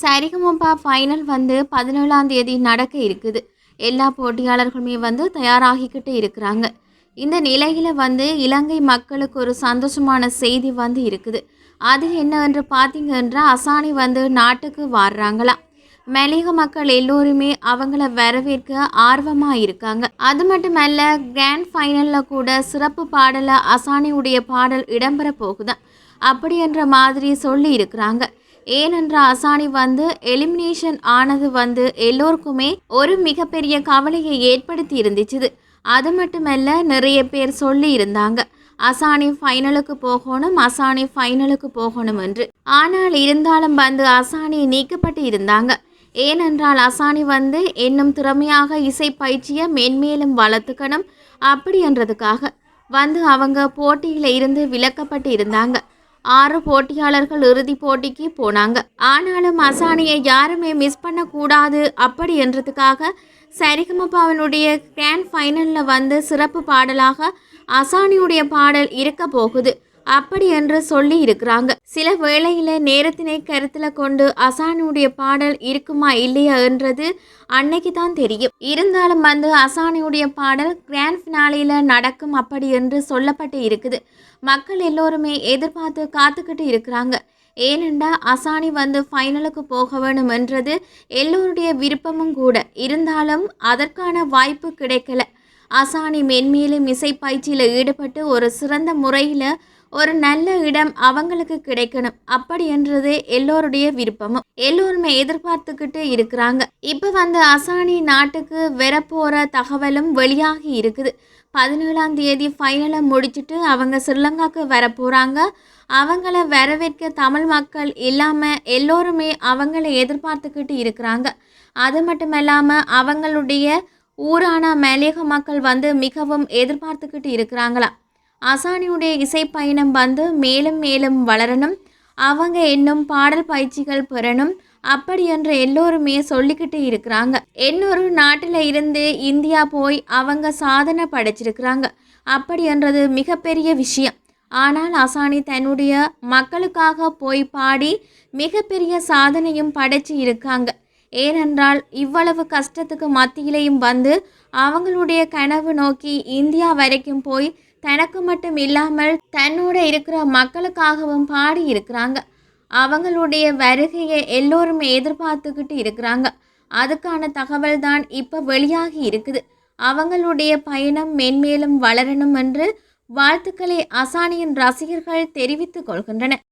Sa Re Ga Ma Pa final வந்து 17ஆம் தேதி நடக்க இருக்குது. எல்லா போட்டியாளர்களுமே வந்து தயாராகிக்கிட்டு இருக்கிறாங்க. இந்த நிலையில் வந்து இலங்கை மக்களுக்கு ஒரு சந்தோஷமான செய்தி வந்து இருக்குது. அது என்னவென்று பார்த்தீங்கன்னா, அசானி வந்து நாட்டுக்கு வர்றாங்களாம். மலையக மக்கள் எல்லோருமே அவங்கள வரவேற்க ஆர்வமாக இருக்காங்க. அது மட்டுமல்ல, கிராண்ட் ஃபைனலில் கூட சிறப்பு பாடல அசானியுடைய பாடல் இடம்பெற போகுதான். அப்படி என்ற மாதிரி சொல்லி இருக்கிறாங்க. ஏனென்ற அசானி வந்து எலிமினேஷன் ஆனது வந்து எல்லோருக்குமே ஒரு மிகப்பெரிய கவலையை ஏற்படுத்தி இருந்துச்சு. அது மட்டுமல்ல, நிறைய பேர் சொல்லி இருந்தாங்க அசானி ஃபைனலுக்கு போகணும், அசானி ஃபைனலுக்கு போகணும் என்று. ஆனால் இருந்தாலும் வந்து அசானி நீக்கப்பட்டு இருந்தாங்க. ஏனென்றால் அசானி வந்து இன்னும் திறமையாக இசை பயிற்சியை மென்மேலும் வளர்த்துக்கணும் அப்படி என்றதுக்காக வந்து அவங்க போட்டியில் இருந்து விலக்கப்பட்டு இருந்தாங்க. 6 போட்டியாளர்கள் இறுதிப் போட்டிக்கு போனாங்க. ஆனாலும் அசானியை யாருமே மிஸ் பண்ணக்கூடாது அப்படி என்றதுக்காக சரிகமபாவினுடைய கிராண்ட் ஃபைனலில் வந்து சிறப்பு பாடலாக அசானியுடைய பாடல் இருக்க போகுது அப்படி என்று சொல்லி இருக்கிறாங்க. சில வேளையில் நேரத்தினை கருத்தில் கொண்டு அசானியுடைய பாடல் இருக்குமா இல்லையா என்றது அன்னைக்கு தான் தெரியும். இருந்தாலும் வந்து அசானியுடைய பாடல் கிராண்ட் ஃபினாலியில் நடக்கும் அப்படி என்று சொல்லப்பட்டு இருக்குது. மக்கள் எல்லோருமே எதிர்பார்த்து காத்துக்கிட்டு இருக்கிறாங்க. ஏனென்றா அசானி வந்து ஃபைனலுக்கு போக வேணும் என்றது எல்லோருடைய விருப்பமும் கூட. இருந்தாலும் அதற்கான வாய்ப்பு கிடைக்கல. அசானி மென்மேலும் இசை பயிற்சியில் ஈடுபட்டு ஒரு சிறந்த முறையில் ஒரு நல்ல இடம் அவங்களுக்கு கிடைக்கணும் அப்படி என்றது எல்லோருடைய விருப்பமும். எல்லோருமே எதிர்பார்த்துக்கிட்டு இருக்கிறாங்க. இப்போ வந்து அசானி நாட்டுக்கு வரப்போகிற தகவலும் வெளியாகி இருக்குது. 17ஆம் தேதி ஃபைனலை முடிச்சுட்டு அவங்க ஸ்ரீலங்காவுக்கு வர போகிறாங்க. அவங்கள வரவேற்க தமிழ் மக்கள் இல்லாமல் எல்லோருமே அவங்கள எதிர்பார்த்துக்கிட்டு இருக்கிறாங்க. அது மட்டும் இல்லாமல் அவங்களுடைய ஊரான மலையக மக்கள் வந்து மிகவும் எதிர்பார்த்துக்கிட்டு இருக்கிறாங்களா. அசானியுடைய இசை பயணம் வந்து மேலும் மேலும் வளரணும், அவங்க இன்னும் பாடல் பயிற்சிகள் பெறணும் அப்படி என்று எல்லோருமே சொல்லிக்கிட்டு இருக்கிறாங்க. இன்னொரு நாட்டில் இருந்து இந்தியா போய் அவங்க சாதனை படைச்சிருக்கிறாங்க அப்படி என்றது மிகப்பெரிய விஷயம். ஆனால் அசானி தன்னுடைய மக்களுக்காக போய் பாடி மிகப்பெரிய சாதனையும் படைச்சி இருக்காங்க. ஏனென்றால் இவ்வளவு கஷ்டத்துக்கு மத்தியிலையும் வந்து அவங்களுடைய கனவு நோக்கி இந்தியா வரைக்கும் போய் தனக்கு மட்டும் இல்லாமல் தன்னோட இருக்கிற மக்களுக்காகவும் பாடி இருக்கிறாங்க. அவங்களுடைய வருகையை எல்லோருமே எதிர்பார்த்துக்கிட்டு இருக்கிறாங்க. அதுக்கான தகவல் தான் இப்போ வெளியாகி இருக்குது. அவங்களுடைய பயணம் மென்மேலும் வளரணும் என்று வாழ்த்துக்களை அசானியின் ரசிகர்கள் தெரிவித்துக் கொள்கின்றனர்.